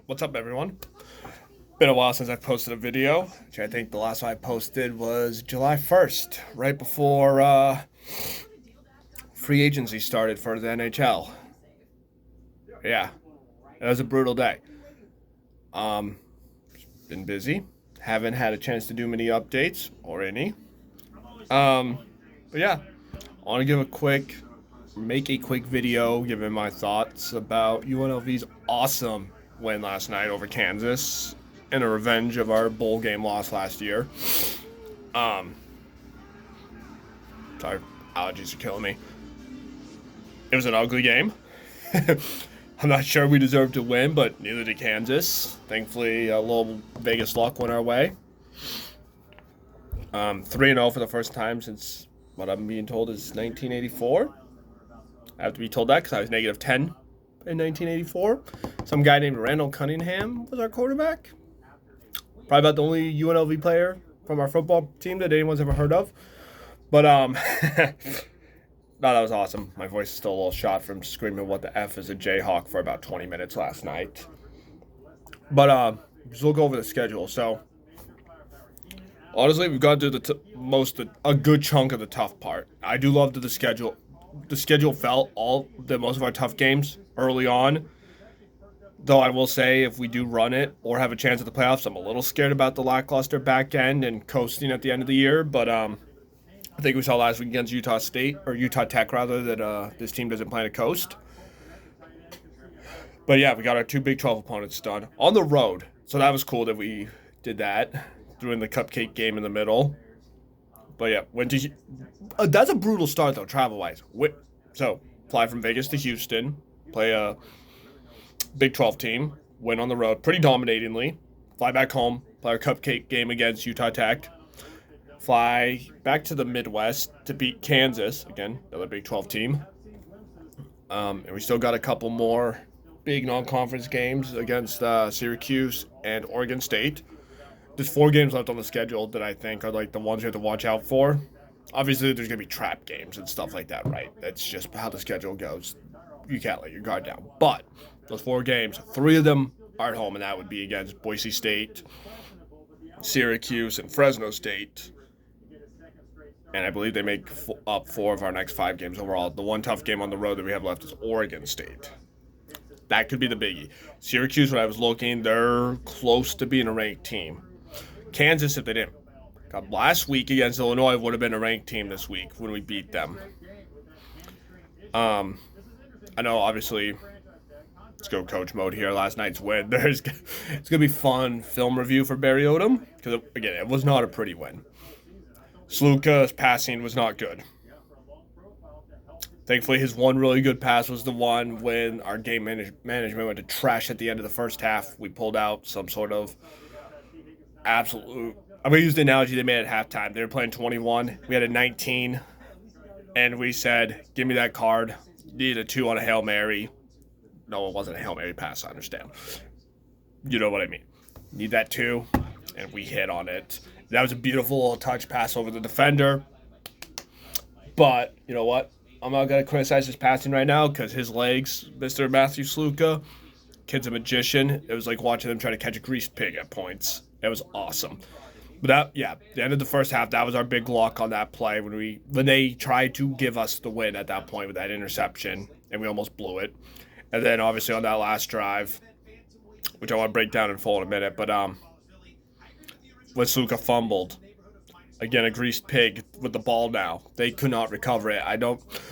What's up, everyone? Been a while since I posted a video, which I think the last one I posted was July 1st, right before free agency started for the NHL. Yeah, it was a brutal day. Um, been busy. Haven't had a chance to do many updates or any. Um, but yeah, I want to make a quick video giving my thoughts about UNLV's awesome win last night over Kansas and a revenge of our bowl game loss last year. Um, Sorry, allergies are killing me. It was an ugly game. I'm not sure we deserved to win, but neither did Kansas. Thankfully, a little Vegas luck went our way. 3-0 for the first time since what I'm being told is 1984. I have to be told that because I was negative 10 in 1984. Some guy named Randall Cunningham was our quarterback. Probably about the only UNLV player from our football team that anyone's ever heard of. But no, that was awesome. My voice is still a little shot from screaming "What the f" is a Jayhawk for about 20 minutes last night. But just look over the schedule. So honestly, we've gone through a good chunk of the tough part. I do love that the schedule. The schedule felt most of our tough games early on. Though I will say, if we do run it or have a chance at the playoffs, I'm a little scared about the lackluster back end and coasting at the end of the year. But I think we saw last week against Utah State, or Utah Tech rather, that this team doesn't plan to coast. But yeah, we got our two Big 12 opponents done on the road. So that was cool that we did that. Threw in the cupcake game in the middle. But yeah, that's a brutal start though, travel-wise. So, fly from Vegas to Houston, play a Big 12 team, win on the road pretty dominatingly, fly back home, play our cupcake game against Utah Tech, fly back to the Midwest to beat Kansas, again, another Big 12 team. And we still got a couple more big non-conference games against Syracuse and Oregon State. There's 4 games left on the schedule that I think are like the ones you have to watch out for. Obviously, there's going to be trap games and stuff like that, right? That's just how the schedule goes. You can't let your guard down. But those 4 games, 3 of them are at home, and that would be against Boise State, Syracuse, and Fresno State. And I believe they make up 4 of our next 5 games overall. The one tough game on the road that we have left is Oregon State. That could be the biggie. Syracuse, when I was looking, they're close to being a ranked team. Kansas, if they didn't. God, last week against Illinois would have been a ranked team this week when we beat them. I know, obviously, let's go coach mode here. Last night's win. It's going to be fun film review for Barry Odom because, again, it was not a pretty win. Sluka's passing was not good. Thankfully, his one really good pass was the one when our game management went to trash at the end of the first half. We pulled out some sort of absolute. I'm going to use the analogy they made at halftime. They were playing 21. We had a 19. And we said, give me that card. Need a 2 on a Hail Mary. No, it wasn't a Hail Mary pass, I understand. You know what I mean. Need that 2. And we hit on it. That was a beautiful little touch pass over the defender. But, you know what? I'm not going to criticize his passing right now because his legs, Mr. Matthew Sluka, kid's a magician. It was like watching them try to catch a greased pig at points. It was awesome. But the end of the first half, that was our big lock on that play when they tried to give us the win at that point with that interception, and we almost blew it. And then obviously on that last drive, which I want to break down in full in a minute, but when Sluka fumbled, again, a greased pig with the ball now. They could not recover it.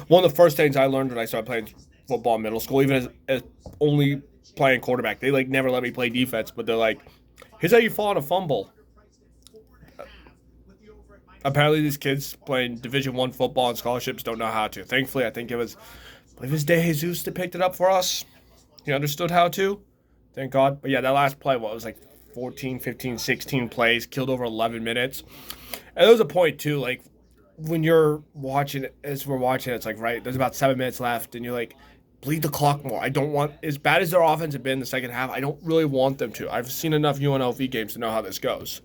One of the first things I learned when I started playing football in middle school, even as only playing quarterback, they like never let me play defense, but they're like, here's how you fall on a fumble. Apparently these kids playing Division I football and scholarships don't know how to. Thankfully, I believe it was De Jesus that picked it up for us. He understood how to. Thank God. But yeah, that last play, it was like 14, 15, 16 plays, killed over 11 minutes. And there was a point, too, like, when you're watching it, as we're watching it, it's like, right, there's about 7 minutes left, and you're like, bleed the clock more. I don't want, as bad as their offense have been in the second half, I don't really want them to. I've seen enough UNLV games to know how this goes.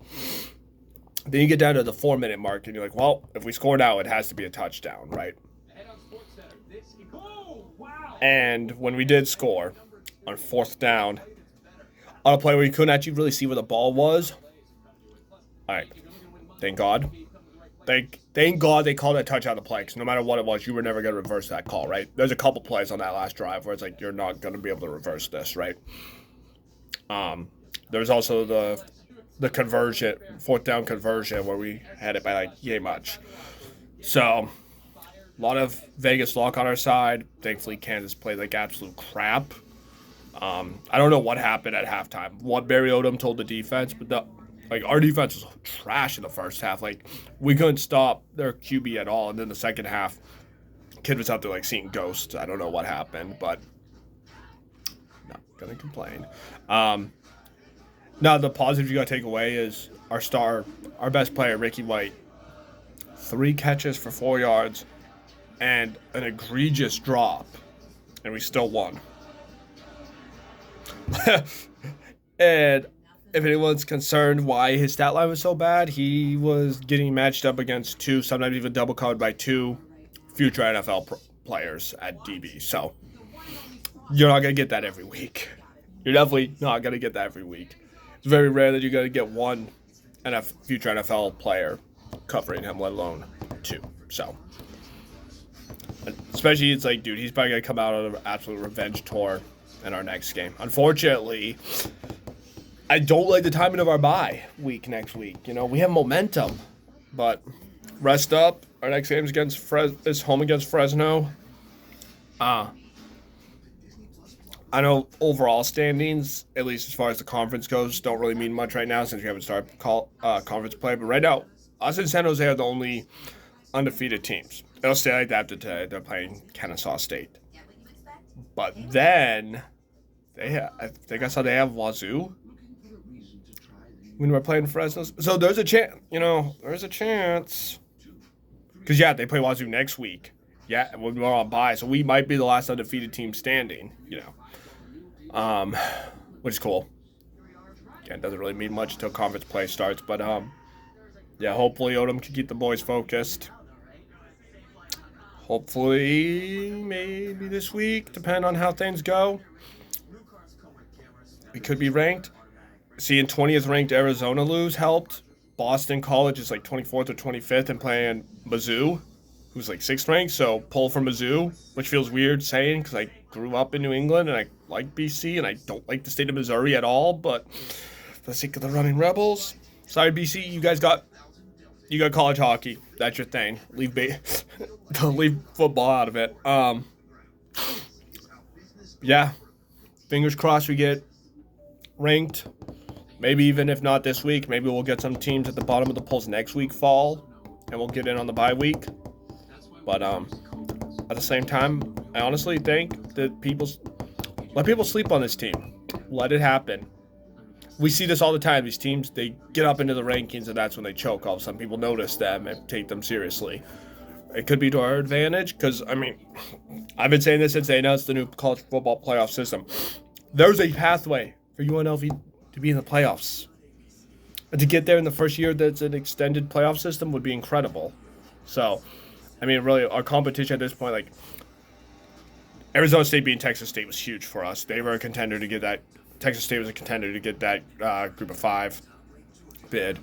Then you get down to the 4-minute mark, and you're like, well, if we score now, it has to be a touchdown, right? And when we did score on 4th down, On a play where you couldn't actually really see where the ball was. All right. Thank God. Thank God they called a touchdown the play, because no matter what it was, you were never going to reverse that call, right? There's a couple plays on that last drive where it's like, you're not going to be able to reverse this, right? There's also the conversion, fourth down conversion, where we had it by like yay much. So, a lot of Vegas luck on our side. Thankfully, Kansas played like absolute crap. I don't know what happened at halftime. What Barry Odom told the defense, but our defense was trash in the first half. Like, we couldn't stop their QB at all. And then the second half, kid was out there like seeing ghosts. I don't know what happened, but not gonna complain. Now the positive you gotta take away is our best player, Ricky White, 3 catches for 4 yards and an egregious drop, and we still won. And if anyone's concerned why his stat line was so bad, he was getting matched up against 2, sometimes even double covered by 2 future NFL players at DB. So you're not going to get that every week. You're definitely not going to get that every week. It's very rare that you're going to get one future NFL player covering him, let alone 2. So, especially it's like, dude, he's probably going to come out on an absolute revenge tour in our next game. Unfortunately, I don't like the timing of our bye week next week. You know, we have momentum, but rest up. Our next game is home against Fresno. I know overall standings, at least as far as the conference goes, don't really mean much right now since we haven't started conference play. But right now, us and San Jose are the only undefeated teams. It'll stay like that today. They're playing Kennesaw State. But then, I think I saw they have Wazoo when we're playing Fresno. So there's a chance, there's a chance. Because, yeah, they play Wazoo next week. Yeah, when we're on bye. So we might be the last undefeated team standing, which is cool. Again, doesn't really mean much until conference play starts. But, yeah, hopefully Odom can keep the boys focused. Hopefully, maybe this week, depending on how things go. We could be ranked. Seeing 20th ranked Arizona lose helped. Boston College is like 24th or 25th and playing Mizzou, who's like 6th ranked. So pull from Mizzou, which feels weird saying because I grew up in New England and I like BC and I don't like the state of Missouri at all. But for the sake of the Running Rebels, sorry BC, you got college hockey. That's your thing. Leave football out of it. Yeah, fingers crossed we get ranked. Maybe even if not this week, maybe we'll get some teams at the bottom of the polls next week fall, and we'll get in on the bye week. But at the same time, I honestly think that let people sleep on this team. Let it happen. We see this all the time. These teams, they get up into the rankings, and that's when they choke. All of a sudden, people notice them and take them seriously. It could be to our advantage because, I've been saying this since they announced the new college football playoff system. There's a pathway for UNLV to be in the playoffs. And to get there in the first year that's an extended playoff system would be incredible. So, really, our competition at this point, like, Arizona State beating Texas State was huge for us. They were a contender to get that. Texas State was a contender to get that group of 5 bid.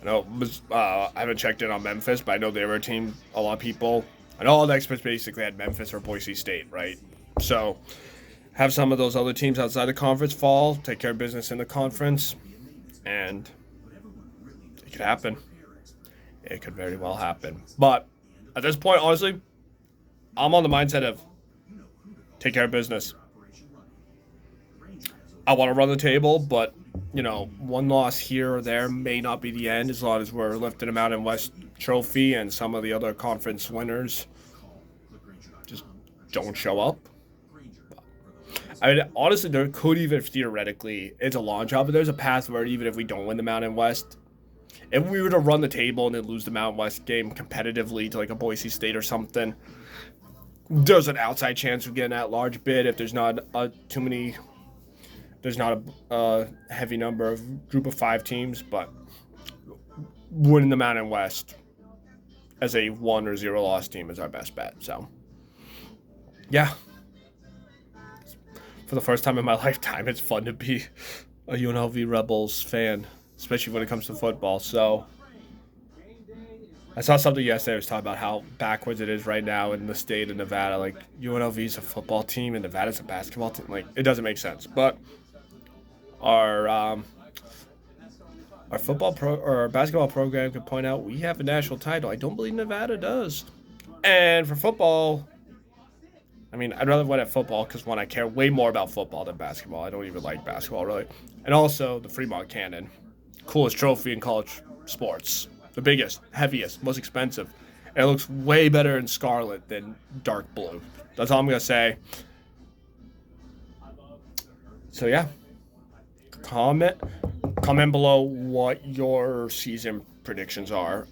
I know I haven't checked in on Memphis, but I know they were a team, a lot of people. I know all the experts basically had Memphis or Boise State, right? So, have some of those other teams outside the conference fall, take care of business in the conference, and it could happen. It could very well happen. But at this point, honestly, I'm on the mindset of take care of business. I want to run the table, but, one loss here or there may not be the end as long as we're lifting a Mountain West trophy and some of the other conference winners just don't show up. Honestly, there could even theoretically, it's a long shot, but there's a path where even if we don't win the Mountain West, if we were to run the table and then lose the Mountain West game competitively to like a Boise State or something, there's an outside chance of getting that large bid if there's not a heavy number of group of 5 teams, but winning the Mountain West as a 1 or 0 loss team is our best bet. So, yeah. for the first time in my lifetime, it's fun to be a UNLV Rebels fan, especially when it comes to football. So I saw something yesterday. It was talking about how backwards it is right now in the state of Nevada. Like UNLV is a football team and Nevada's a basketball team. Like it doesn't make sense. But our our basketball program could point out we have a national title. I don't believe Nevada does. And for football, I mean, I'd rather win at football because, one, I care way more about football than basketball. I don't even like basketball, really. And also, the Fremont Cannon. Coolest trophy in college sports. The biggest, heaviest, most expensive. And it looks way better in scarlet than dark blue. That's all I'm going to say. So, yeah. Comment below what your season predictions are.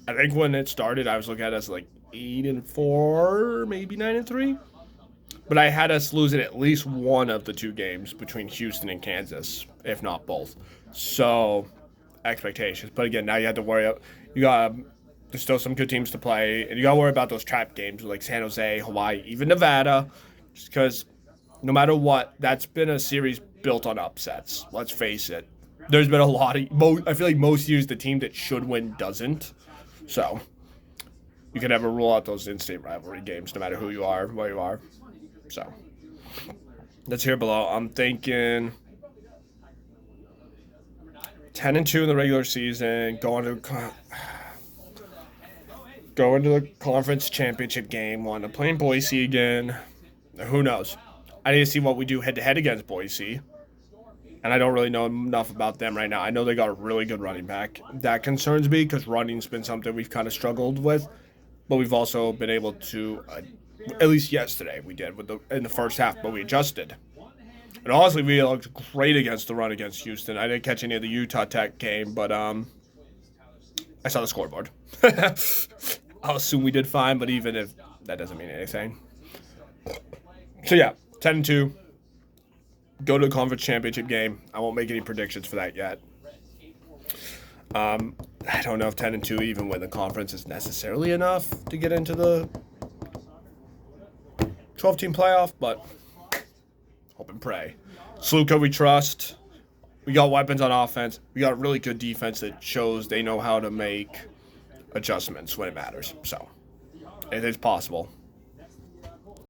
I think when it started, I was looking at it as like 8-4, maybe 9-3. But I had us losing at least one of the two games between Houston and Kansas, if not both. So, expectations. But again, now you have to worry. There's still some good teams to play, and you got to worry about those trap games like San Jose, Hawaii, even Nevada, just because no matter what, that's been a series built on upsets. Let's face it. There's been a lot of. I feel like most years the team that should win doesn't. So, you can never rule out those in-state rivalry games, no matter who you are, where you are. So, let's hear below. I'm thinking 10-2 in the regular season, going to the conference championship game, wanting to play in Boise again. Who knows? I need to see what we do head-to-head against Boise. And I don't really know enough about them right now. I know they got a really good running back. That concerns me because running's been something we've kind of struggled with. But we've also been able to, at least yesterday we did in the first half, but we adjusted. And honestly, we looked great against the run against Houston. I didn't catch any of the Utah Tech game, but I saw the scoreboard. I'll assume we did fine, but even if that doesn't mean anything. So yeah, 10-2. Go to the conference championship game. I won't make any predictions for that yet. I don't know if 10-2 even win the conference is necessarily enough to get into the 12-team playoff, but hope and pray. Sluka we trust. We got weapons on offense. We got a really good defense that shows they know how to make adjustments when it matters. So, it is possible.